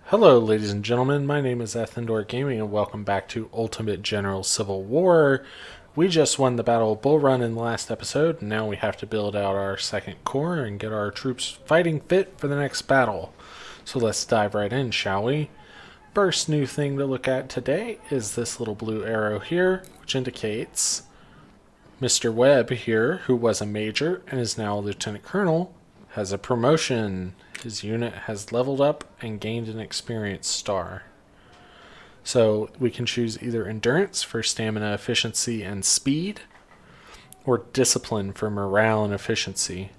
Hello, ladies and gentlemen. My name is Athendor Gaming, and welcome back to Ultimate General Civil War. We just won the Battle of Bull Run in the last episode, and now we have to build out our second corps and get our troops fighting fit for the next battle. So let's dive right in, shall we? First new thing to look at today is this little blue arrow here, which indicates Mr. Webb here, who was a major and is now a lieutenant colonel, has a promotion. His unit has leveled up and gained an experience star. So we can choose either endurance for stamina, efficiency, and speed, or discipline for morale and efficiency.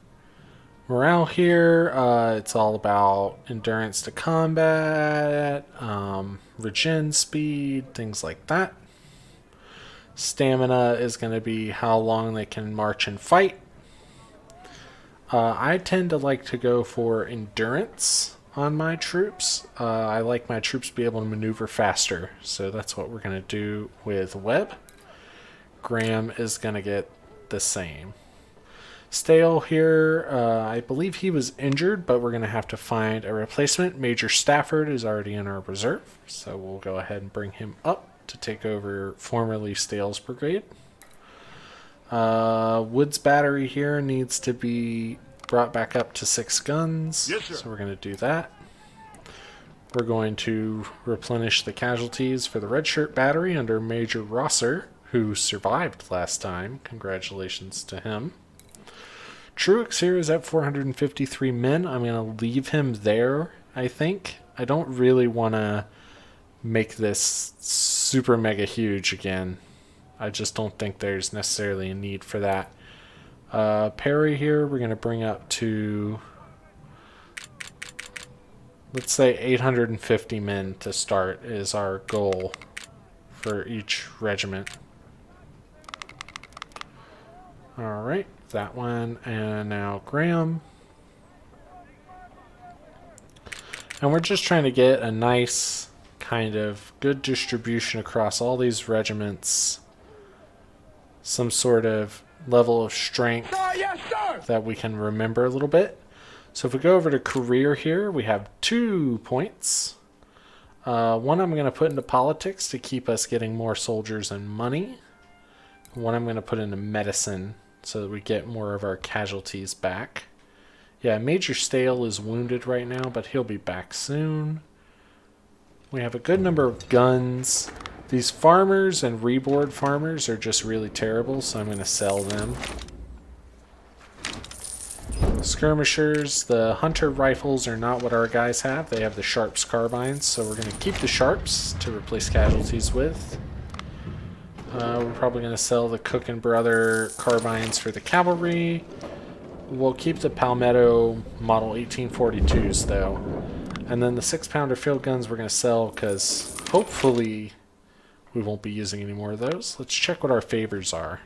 Morale here, it's all about endurance to combat, regen speed, things like that. Stamina is going to be how long they can march and fight. I tend to like to go for endurance on my troops. I like my troops to be able to maneuver faster, so that's what we're going to do with Webb. Graham is going to get the same. Stale here, I believe he was injured, but we're going to have to find a replacement. Major Stafford is already in our reserve, so we'll go ahead and bring him up to take over formerly Stale's brigade. Wood's battery here needs to be brought back up to 6 guns. Yes, sir. So we're going to do that. We're going to replenish the casualties for the red shirt battery under Major Rosser, who survived last time. Congratulations to him. Truex here is at 453 men. I'm going to leave him there, I think. I don't really want to make this super mega huge again. I just don't think there's necessarily a need for that. Perry here, we're going to bring up to, let's say 850 men to start is our goal for each regiment. Alright, that one, and now Graham. And we're just trying to get a nice kind of good distribution across all these regiments. Some sort of level of strength that we can remember a little bit. So if we go over to career here, we have 2 points. One I'm going to put into politics to keep us getting more soldiers and money. One I'm going to put into medicine so that we get more of our casualties back. Yeah, Major Stale is wounded right now, but he'll be back soon. We have a good number of guns. These farmers and reboard farmers are just really terrible, so I'm going to sell them. Skirmishers, the hunter rifles are not what our guys have. They have the Sharps carbines, so we're going to keep the Sharps to replace casualties with. We're probably going to sell the Cook and Brother carbines for the cavalry. We'll keep the Palmetto Model 1842s, though. And then the 6-pounder field guns we're going to sell because hopefully we won't be using any more of those. Let's check what our favors are.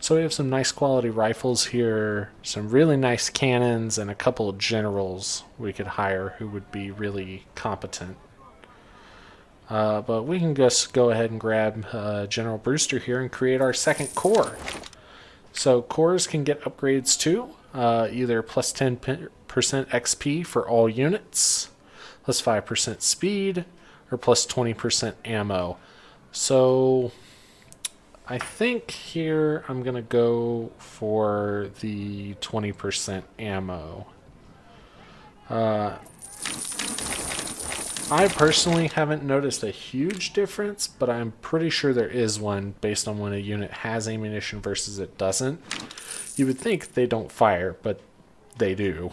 So we have some nice quality rifles here, some really nice cannons, and a couple of generals we could hire who would be really competent. But we can just go ahead and grab General Brewster here and create our second corps. So corps can get upgrades too, either plus 10% XP for all units, plus 5% speed, or plus 20% ammo. So I think here I'm going to go for the 20% ammo. I personally haven't noticed a huge difference, but I'm pretty sure there is one based on when a unit has ammunition versus it doesn't. You would think they don't fire, but they do.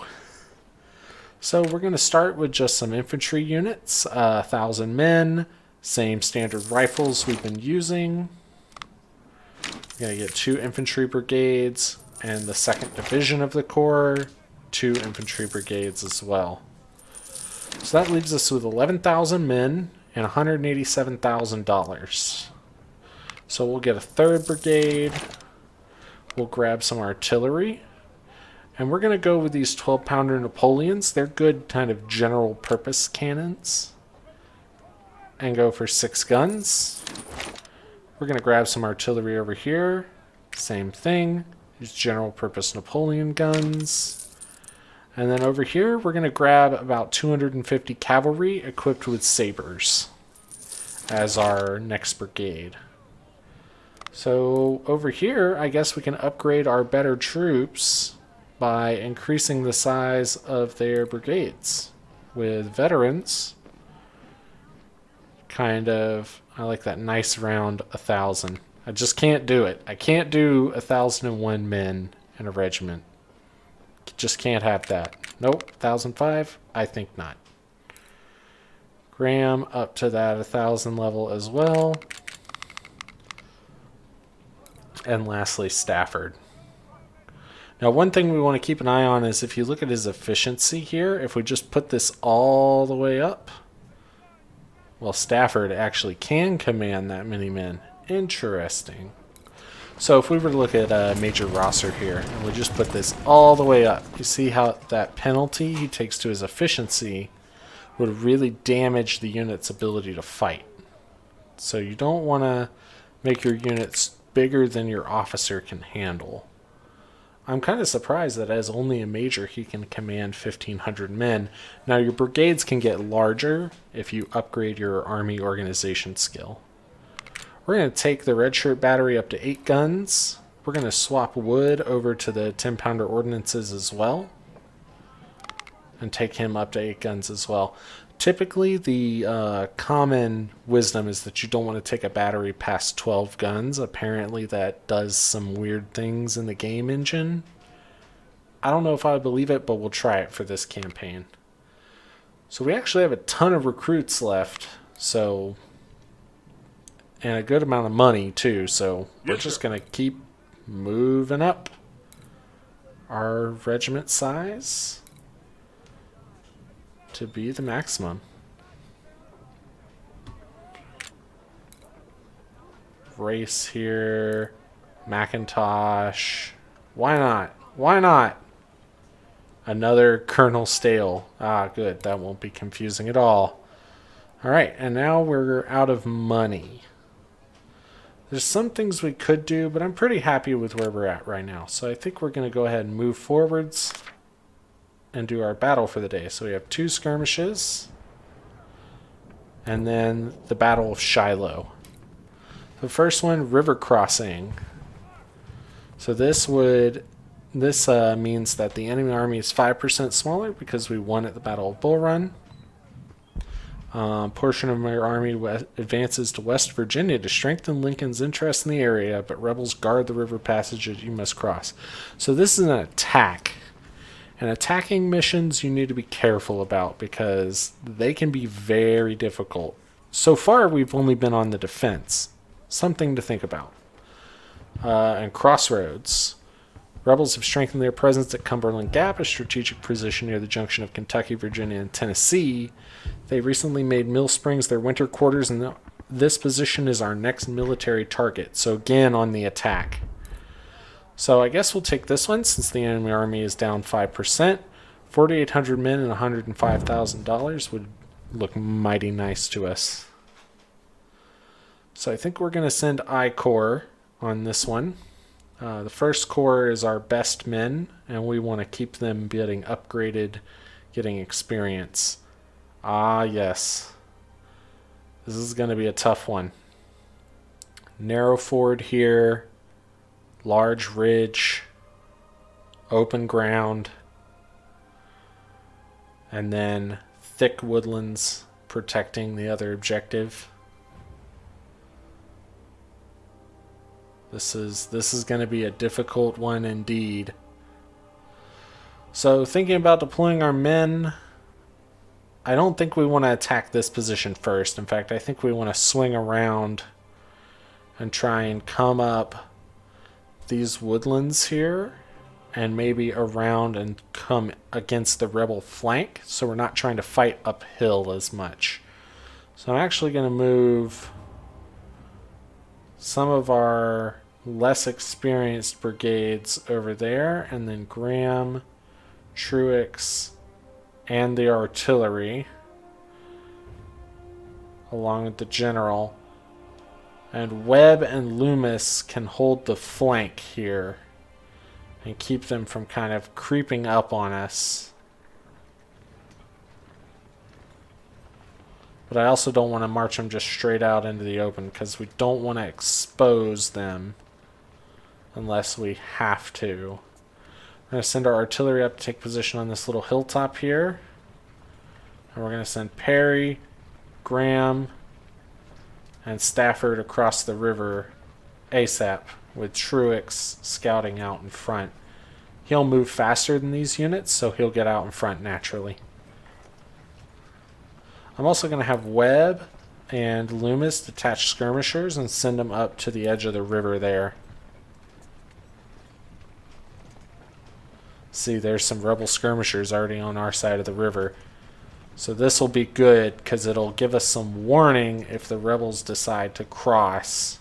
So we're going to start with just some infantry units, 1,000 men. Same standard rifles we've been using. We're going to get 2 infantry brigades and the 2nd division of the corps, 2 infantry brigades as well. So that leaves us with 11,000 men and $187,000. So we'll get a 3rd brigade. We'll grab some artillery. And we're going to go with these 12-pounder Napoleons. They're good kind of general purpose cannons. And go for 6 guns. We're going to grab some artillery over here. Same thing. These general purpose Napoleon guns. And then over here, we're going to grab about 250 cavalry equipped with sabers as our next brigade. So over here, I guess we can upgrade our better troops by increasing the size of their brigades with veterans. Kind of, I like that nice round 1,000. I just can't do it. I can't do 1,001 men in a regiment. Just can't have that. Nope, 1,005? I think not. Graham up to that 1,000 level as well. And lastly, Stafford. Now, one thing we want to keep an eye on is if you look at his efficiency here, if we just put this all the way up, well, Stafford actually can command that many men. Interesting. So if we were to look at Major Rosser here, and we just put this all the way up, you see how that penalty he takes to his efficiency would really damage the unit's ability to fight. So you don't want to make your units bigger than your officer can handle. I'm kind of surprised that as only a major he can command 1,500 men. Now your brigades can get larger if you upgrade your army organization skill. We're going to take the red shirt battery up to 8 guns. We're going to swap Wood over to the 10-pounder ordnances as well. And take him up to 8 guns as well. Typically, the common wisdom is that you don't want to take a battery past 12 guns. Apparently, that does some weird things in the game engine. I don't know if I believe it, but we'll try it for this campaign. So we actually have a ton of recruits left. And a good amount of money, too. So we're just going to keep moving up our regiment size to be the maximum. Race here. Macintosh. Why not? Why not? Another Colonel Stale. Ah, good. That won't be confusing at all. Alright, and now we're out of money. There's some things we could do, but I'm pretty happy with where we're at right now. So I think we're going to go ahead and move forwards and do our battle for the day. So we have 2 skirmishes and then the Battle of Shiloh. The first one, river crossing. So this means that the enemy army is 5% smaller because we won at the Battle of Bull Run. Portion of my army advances to West Virginia to strengthen Lincoln's interest in the area, but rebels guard the river passage that you must cross. So this is an attack. And attacking missions you need to be careful about because they can be very difficult. So far we've only been on the defense. Something to think about. And crossroads. Rebels have strengthened their presence at Cumberland Gap, a strategic position near the junction of Kentucky, Virginia, and Tennessee. They recently made Mill Springs their winter quarters, and this position is our next military target. So again, on the attack. So I guess we'll take this one since the enemy army is down 5%. 4,800 men and $105,000 would look mighty nice to us. So I think we're going to send I Corps on this one. The first corps is our best men, and we want to keep them getting upgraded, getting experience. Ah, yes. This is going to be a tough one. Narrow ford here, large ridge, open ground, and then thick woodlands protecting the other objective. This is going to be a difficult one indeed. So thinking about deploying our men, I don't think we want to attack this position first. In fact, I think we want to swing around and try and come up these woodlands here and maybe around and come against the rebel flank so we're not trying to fight uphill as much. So I'm actually going to move some of our less experienced brigades over there, and then Graham, Truex, and the artillery along with the general. And Webb and Loomis can hold the flank here and keep them from kind of creeping up on us But I also don't want to march them just straight out into the open because we don't want to expose them unless we have to. We're going to send our artillery up to take position on this little hilltop here. And we're going to send Perry, Graham, and Stafford across the river ASAP with Truex scouting out in front. He'll move faster than these units, so he'll get out in front naturally. I'm also going to have Webb and Loomis detach skirmishers and send them up to the edge of the river there. See, there's some rebel skirmishers already on our side of the river. So this will be good because it'll give us some warning if the rebels decide to cross.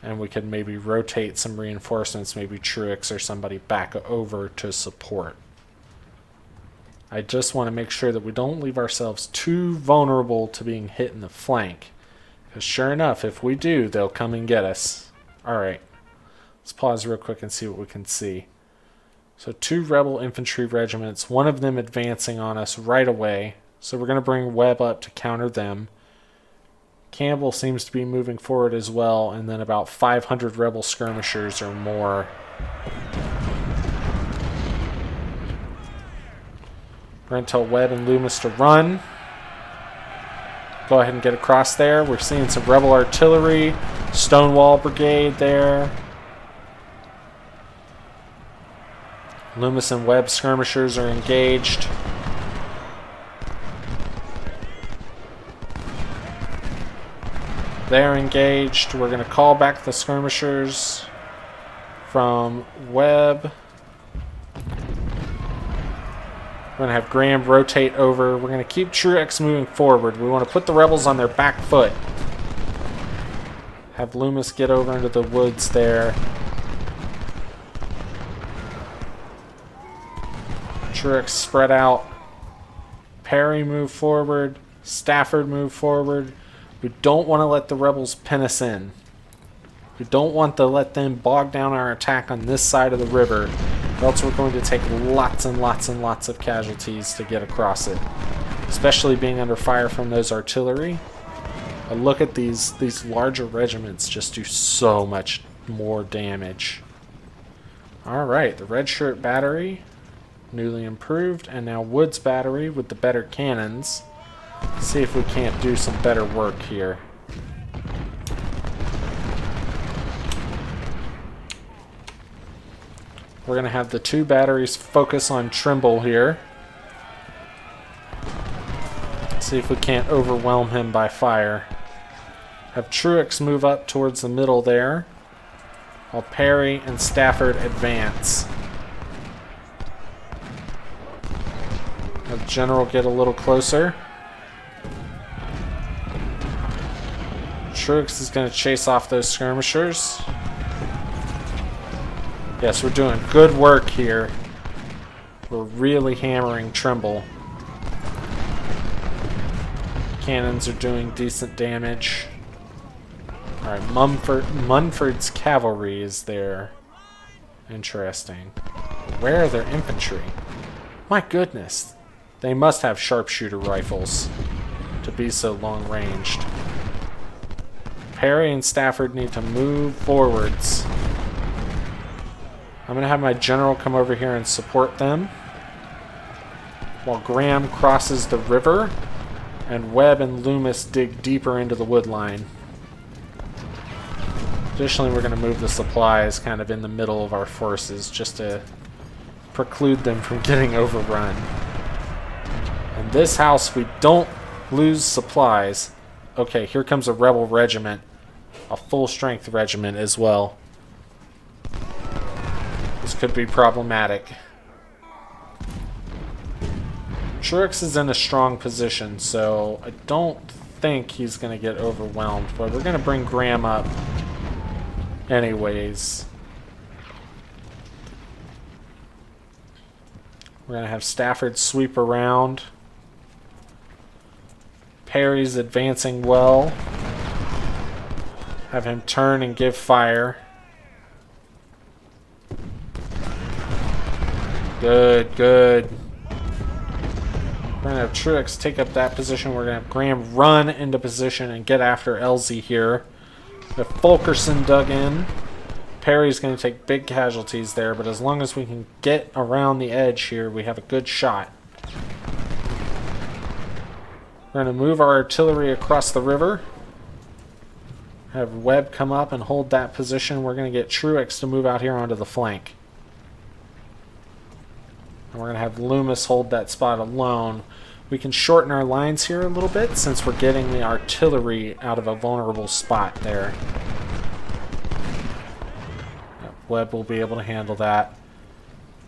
And we can maybe rotate some reinforcements, maybe Truex or somebody back over to support. I just want to make sure that we don't leave ourselves too vulnerable to being hit in the flank. Because sure enough, if we do, they'll come and get us. Alright, let's pause real quick and see what we can see. So 2 rebel infantry regiments, one of them advancing on us right away. So we're going to bring Webb up to counter them. Campbell seems to be moving forward as well, and then about 500 rebel skirmishers or more. We're going to tell Webb and Loomis to run. Go ahead and get across there. We're seeing some rebel artillery. Stonewall Brigade there. Loomis and Webb skirmishers are engaged. They're engaged. We're going to call back the skirmishers from Webb. We're going to have Graham rotate over. We're going to keep Truex moving forward. We want to put the rebels on their back foot. Have Loomis get over into the woods there. Truex spread out. Perry move forward. Stafford move forward. We don't want to let the rebels pin us in. We don't want to let them bog down our attack on this side of the river, or else we're going to take lots and lots and lots of casualties to get across it, especially being under fire from those artillery. But look at these larger regiments just do so much more damage. Alright, the Red Shirt Battery, newly improved, and now Woods Battery with the better cannons. Let's see if we can't do some better work here. We're going to have the 2 batteries focus on Trimble here. See if we can't overwhelm him by fire. Have Truex move up towards the middle there, while Perry and Stafford advance. Have General get a little closer. Truex is going to chase off those skirmishers. Yes, we're doing good work here. We're really hammering Trimble. Cannons are doing decent damage. Alright, Munford's cavalry is there. Interesting. Where are their infantry? My goodness. They must have sharpshooter rifles to be so long ranged. Perry and Stafford need to move forwards. I'm going to have my general come over here and support them, while Graham crosses the river and Webb and Loomis dig deeper into the wood line. Additionally, we're going to move the supplies kind of in the middle of our forces just to preclude them from getting overrun. In this house, we don't lose supplies. Okay, here comes a rebel regiment. A full-strength regiment as well. This could be problematic. Truex is in a strong position, so I don't think he's going to get overwhelmed, but we're going to bring Graham up anyways. We're going to have Stafford sweep around. Perry's advancing well. Have him turn and give fire. Good, good. We're going to have Truex take up that position. We're going to have Graham run into position and get after Elsie here. We have Fulkerson dug in. Perry's going to take big casualties there, but as long as we can get around the edge here, we have a good shot. We're going to move our artillery across the river. Have Webb come up and hold that position. We're going to get Truex to move out here onto the flank. And we're going to have Loomis hold that spot alone. We can shorten our lines here a little bit since we're getting the artillery out of a vulnerable spot there. Webb will be able to handle that.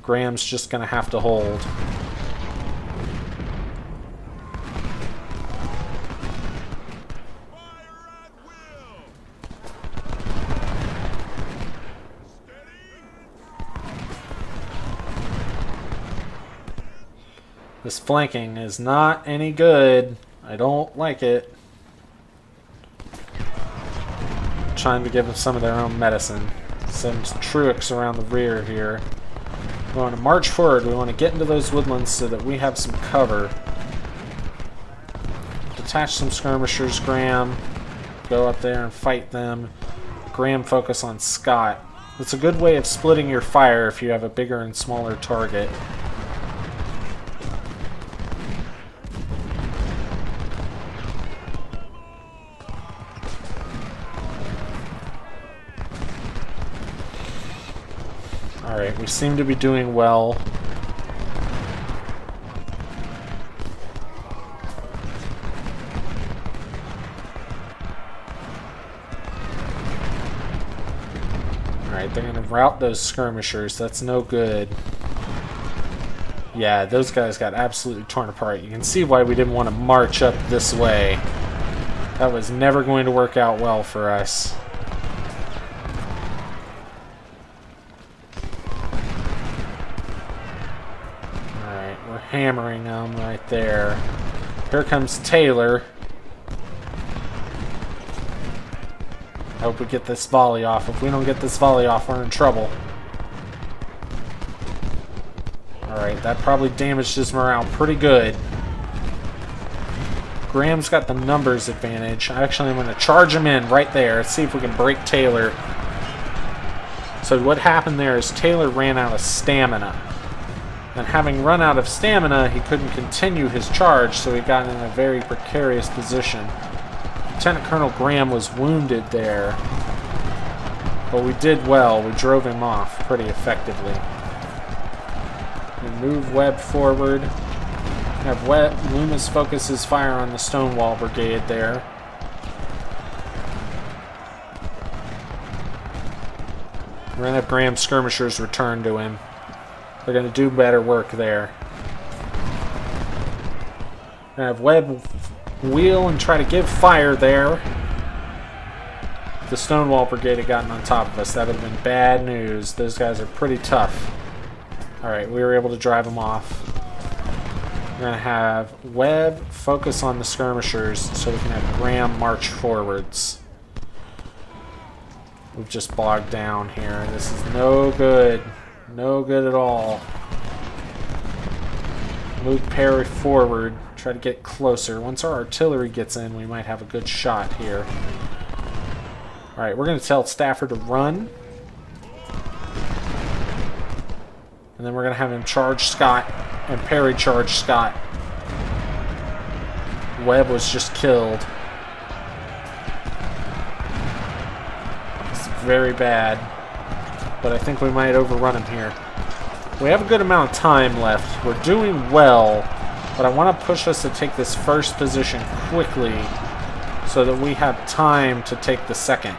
Graham's just going to have to hold. This flanking is not any good. I don't like it. Trying to give them some of their own medicine. Send Truex around the rear here. We want to march forward. We want to get into those woodlands so that we have some cover. Detach some skirmishers, Graham. Go up there and fight them. Graham focus on Scott. It's a good way of splitting your fire if you have a bigger and smaller target. Alright, we seem to be doing well. Alright, they're going to rout those skirmishers. That's no good. Yeah, those guys got absolutely torn apart. You can see why we didn't want to march up this way. That was never going to work out well for us. Hammering them right there. Here comes Taylor. I hope we get this volley off. If we don't get this volley off, we're in trouble. Alright, that probably damaged his morale pretty good. Graham's got the numbers advantage. Actually, I'm going to charge him in right there. Let's see if we can break Taylor. So what happened there is Taylor ran out of stamina. And having run out of stamina, he couldn't continue his charge, so he got in a very precarious position. Lieutenant Colonel Graham was wounded there. But we did well. We drove him off pretty effectively. We move Webb forward. Have Loomis focus his fire on the Stonewall Brigade there. We're going to have Graham's skirmishers return to him. They're going to do better work there. We're going to have Webb wheel and try to give fire there. If the Stonewall Brigade had gotten on top of us, that would have been bad news. Those guys are pretty tough. Alright, we were able to drive them off. We're going to have Webb focus on the skirmishers so we can have Graham march forwards. We've just bogged down here. This is no good. No good at all. Move Perry forward. Try to get closer. Once our artillery gets in, we might have a good shot here. Alright, we're going to tell Stafford to run. And then we're going to have him charge Scott and Perry charge Scott. Webb was just killed. It's very bad. But I think we might overrun him here. We have a good amount of time left. We're doing well, but I want to push us to take this first position quickly so that we have time to take the second.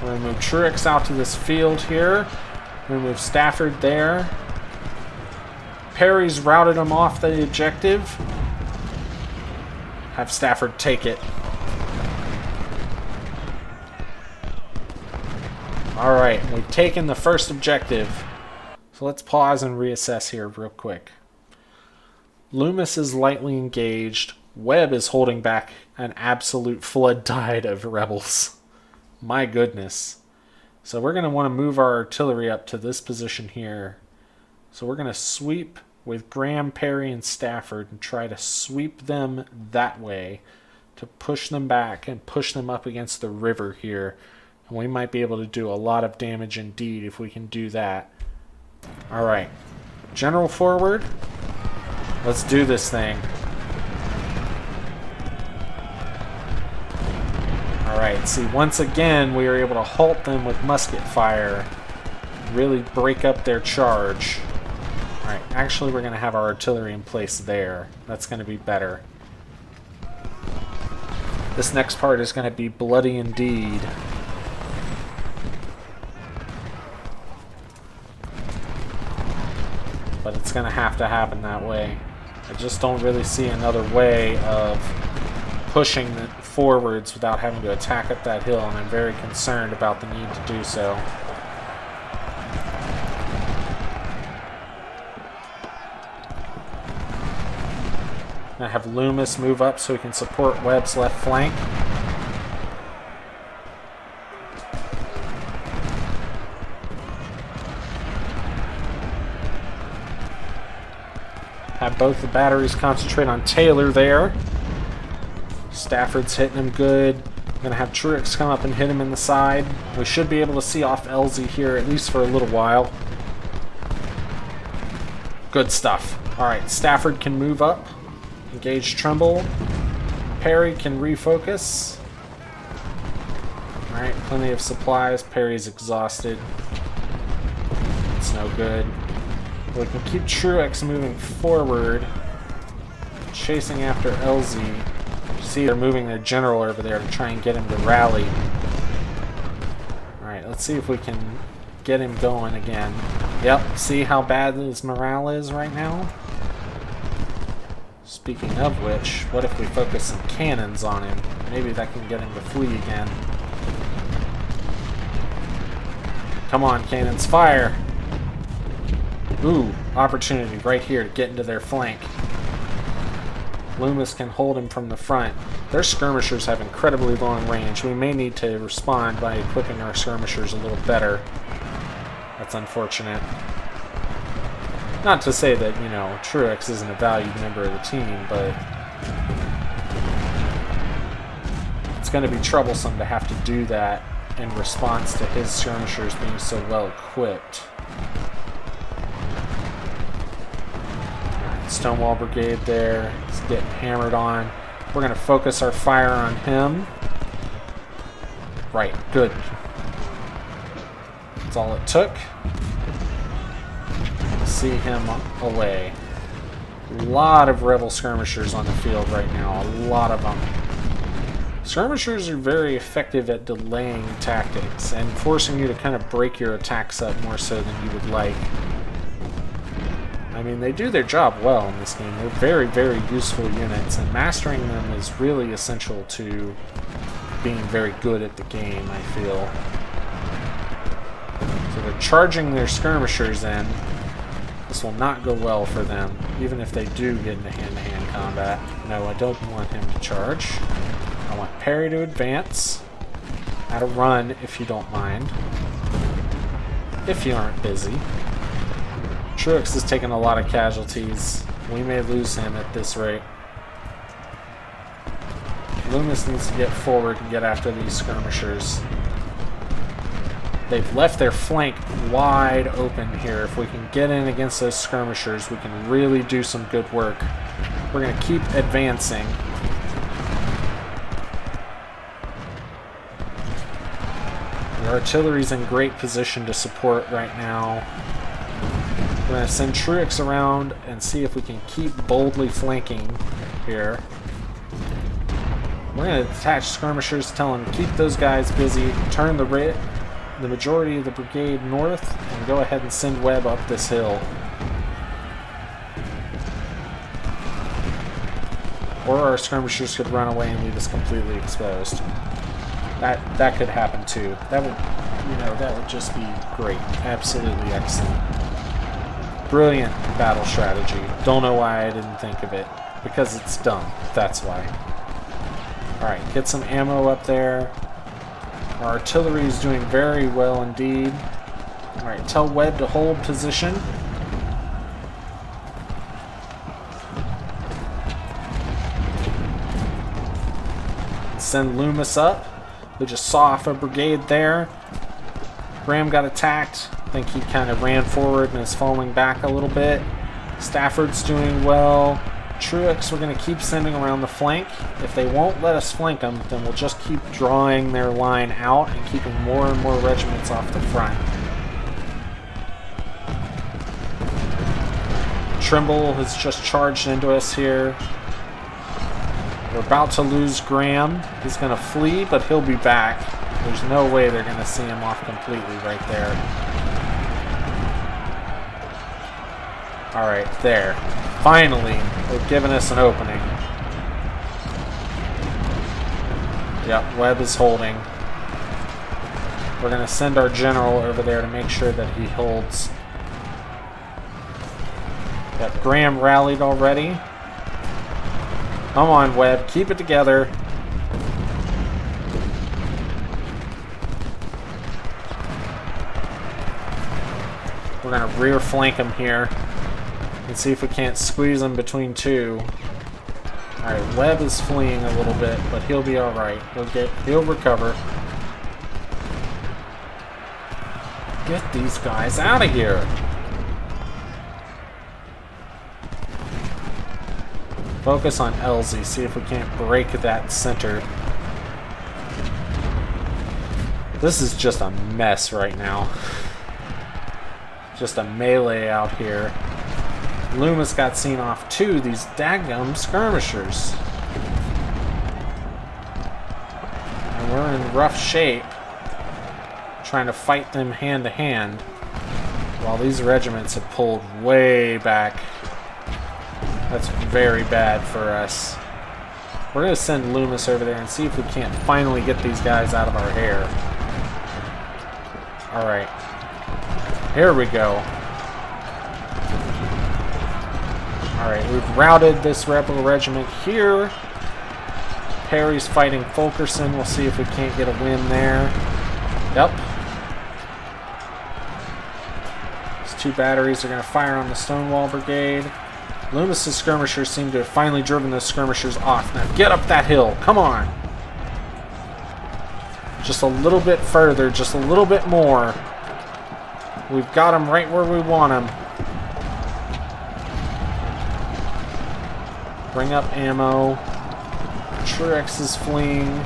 We're going to move Truex out to this field here. We're going to move Stafford there. Perry's routed him off the objective. Have Stafford take it. Alright, we've taken the first objective. So let's pause and reassess here real quick. Loomis is lightly engaged. Webb is holding back an absolute flood tide of rebels. My goodness. So we're going to want to move our artillery up to this position here. So we're going to sweep with Graham, Perry, and Stafford and try to sweep them that way to push them back and push them up against the river here. And we might be able to do a lot of damage indeed if we can do that. All right. General forward. Let's do this thing. All right. See, once again, we were able to halt them with musket fire. Really break up their charge. All right. Actually, we're going to have our artillery in place there. That's going to be better. This next part is going to be bloody indeed. But it's going to happen that way. I just don't really see another way of pushing it forwards without having to attack up that hill, and I'm very concerned about the need to do so. I have Loomis move up so he can support Webb's left flank. Have both the batteries concentrate on Taylor there. Stafford's hitting him good. I'm going to have Truex come up and hit him in the side. We should be able to see off Elsie here, at least for a little while. Good stuff. Alright, Stafford can move up. Engage Trumbull. Perry can refocus. Alright, plenty of supplies. Perry's exhausted. It's no good. We can keep Truex moving forward, chasing after Elsie. See, they're moving their general over there to try and get him to rally. Alright, let's see if we can get him going again. Yep, see how bad his morale is right now? Speaking of which, what if we focus some cannons on him? Maybe that can get him to flee again. Come on, cannons, fire! Ooh, opportunity right here to get into their flank. Loomis can hold him from the front. Their skirmishers have incredibly long range. We may need to respond by equipping our skirmishers a little better. That's unfortunate. Not to say that, you know, Truex isn't a valued member of the team, but it's going to be troublesome to have to do that in response to his skirmishers being so well equipped. Stonewall Brigade there. He's getting hammered on. We're going to focus our fire on him. Right, good. That's all it took. See him away. A lot of rebel skirmishers on the field right now. A lot of them. Skirmishers are very effective at delaying tactics and forcing you to kind of break your attacks up more so than you would like. I mean, they do their job well in this game. They're very, very useful units, and mastering them is really essential to being very good at the game, I feel. So they're charging their skirmishers in. This will not go well for them, even if they do get into hand-to-hand combat. No, I don't want him to charge. I want Perry to advance. At a run, if you don't mind. If you aren't busy. Truex has taken a lot of casualties. We may lose him at this rate. Loomis needs to get forward and get after these skirmishers. They've left their flank wide open here. If we can get in against those skirmishers, we can really do some good work. We're going to keep advancing. The artillery's in great position to support right now. We're going to send Truex around and see if we can keep boldly flanking here. We're going to attach skirmishers, tell them keep those guys busy, turn the majority of the brigade north, and go ahead and send Webb up this hill. Or our skirmishers could run away and leave us completely exposed. That could happen too. That would just be great. Absolutely excellent. Brilliant battle strategy. Don't know why I didn't think of it. Because it's dumb. That's why. Alright, get some ammo up there. Our artillery is doing very well indeed. Alright, tell Webb to hold position. Send Loomis up. We just saw off a brigade there. Graham got attacked. I think he kind of ran forward and is falling back a little bit. Stafford's doing well. Truex, we're going to keep sending around the flank. If they won't let us flank them, then we'll just keep drawing their line out and keeping more and more regiments off the front. Trimble has just charged into us here. We're about to lose Graham. He's going to flee, but he'll be back. There's no way they're going to see him off completely right there. Alright, there. Finally, they've given us an opening. Yep, Webb is holding. We're going to send our general over there to make sure that he holds. Yep, Graham rallied already. Come on, Webb, keep it together. We're going to rear flank him here and see if we can't squeeze him between two. Alright, Webb is fleeing a little bit, but he'll be alright. He'll recover. Get these guys out of here. Focus on Elsie, see if we can't break that center. This is just a mess right now. Just a melee out here. Loomis got seen off too, these daggum skirmishers. And we're in rough shape, trying to fight them hand to hand, while these regiments have pulled way back. That's very bad for us. We're going to send Loomis over there and see if we can't finally get these guys out of our hair. Alright. Here we go. Alright, we've routed this rebel regiment here. Perry's fighting Fulkerson. We'll see if we can't get a win there. Yep. These two batteries are going to fire on the Stonewall Brigade. Loomis's skirmishers seem to have finally driven those skirmishers off. Now get up that hill. Come on. Just a little bit further. Just a little bit more. We've got them right where we want them. Bring up ammo. Truex is fleeing,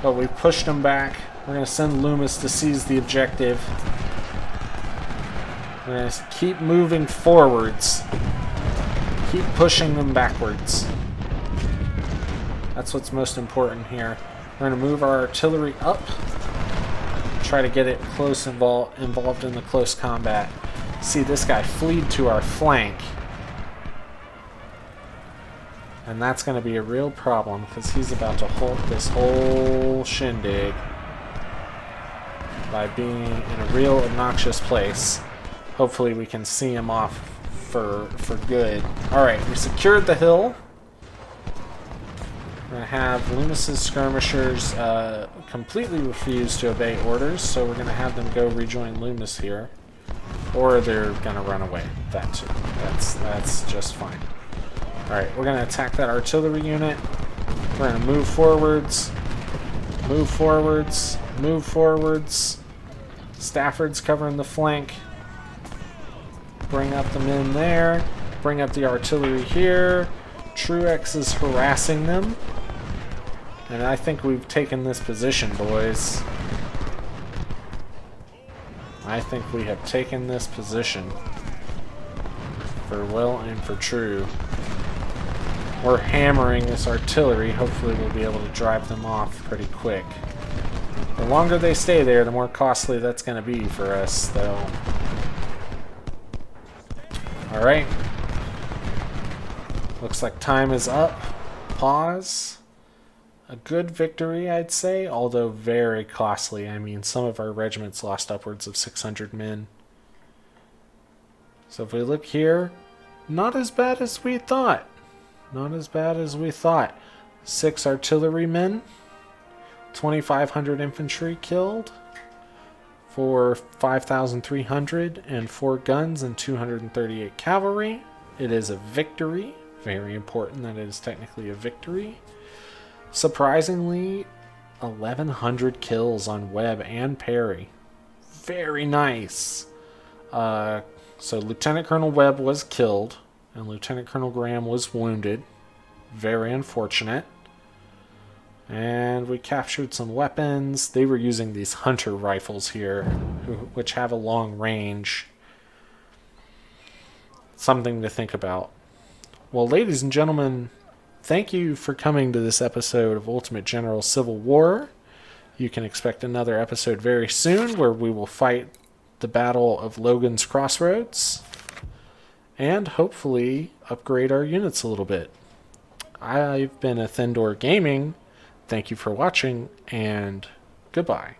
but we pushed him back. We're going to send Loomis to seize the objective. We're going to keep moving forwards. Keep pushing them backwards. That's what's most important here. We're going to move our artillery up. Try to get it close involved in the close combat. See, this guy fleed to our flank. And that's going to be a real problem because he's about to halt this whole shindig by being in a real obnoxious place. Hopefully we can see him off for good. Alright, we secured the hill. We're going to have Loomis's skirmishers completely refuse to obey orders, so we're going to have them go rejoin Loomis here. Or they're going to run away. That too. That's just fine. Alright, we're going to attack that artillery unit. We're going to move forwards. Move forwards. Move forwards. Stafford's covering the flank. Bring up the men there. Bring up the artillery here. Truex is harassing them. And I think we've taken this position, boys. I think we have taken this position. For well and for true. We're hammering this artillery. Hopefully we'll be able to drive them off pretty quick. The longer they stay there, the more costly that's going to be for us, though. Alright. Looks like time is up. Pause. A good victory, I'd say, although very costly. I mean, some of our regiments lost upwards of 600 men. So if we look here, not as bad as we thought. Not as bad as we thought. 6 artillerymen, 2,500 infantry killed for 5,304 guns and 238 cavalry. It is a victory. Very important that it is technically a victory. Surprisingly, 1,100 kills on Webb and Perry. Very nice. So Lieutenant Colonel Webb was killed, and Lieutenant Colonel Graham was wounded. Very unfortunate. And we captured some weapons. They were using these hunter rifles here, which have a long range. Something to think about. Well, ladies and gentlemen, thank you for coming to this episode of Ultimate General Civil War. You can expect another episode very soon where we will fight the Battle of Logan's Crossroads and hopefully upgrade our units a little bit. I've been Athendor Gaming. Thank you for watching, and goodbye.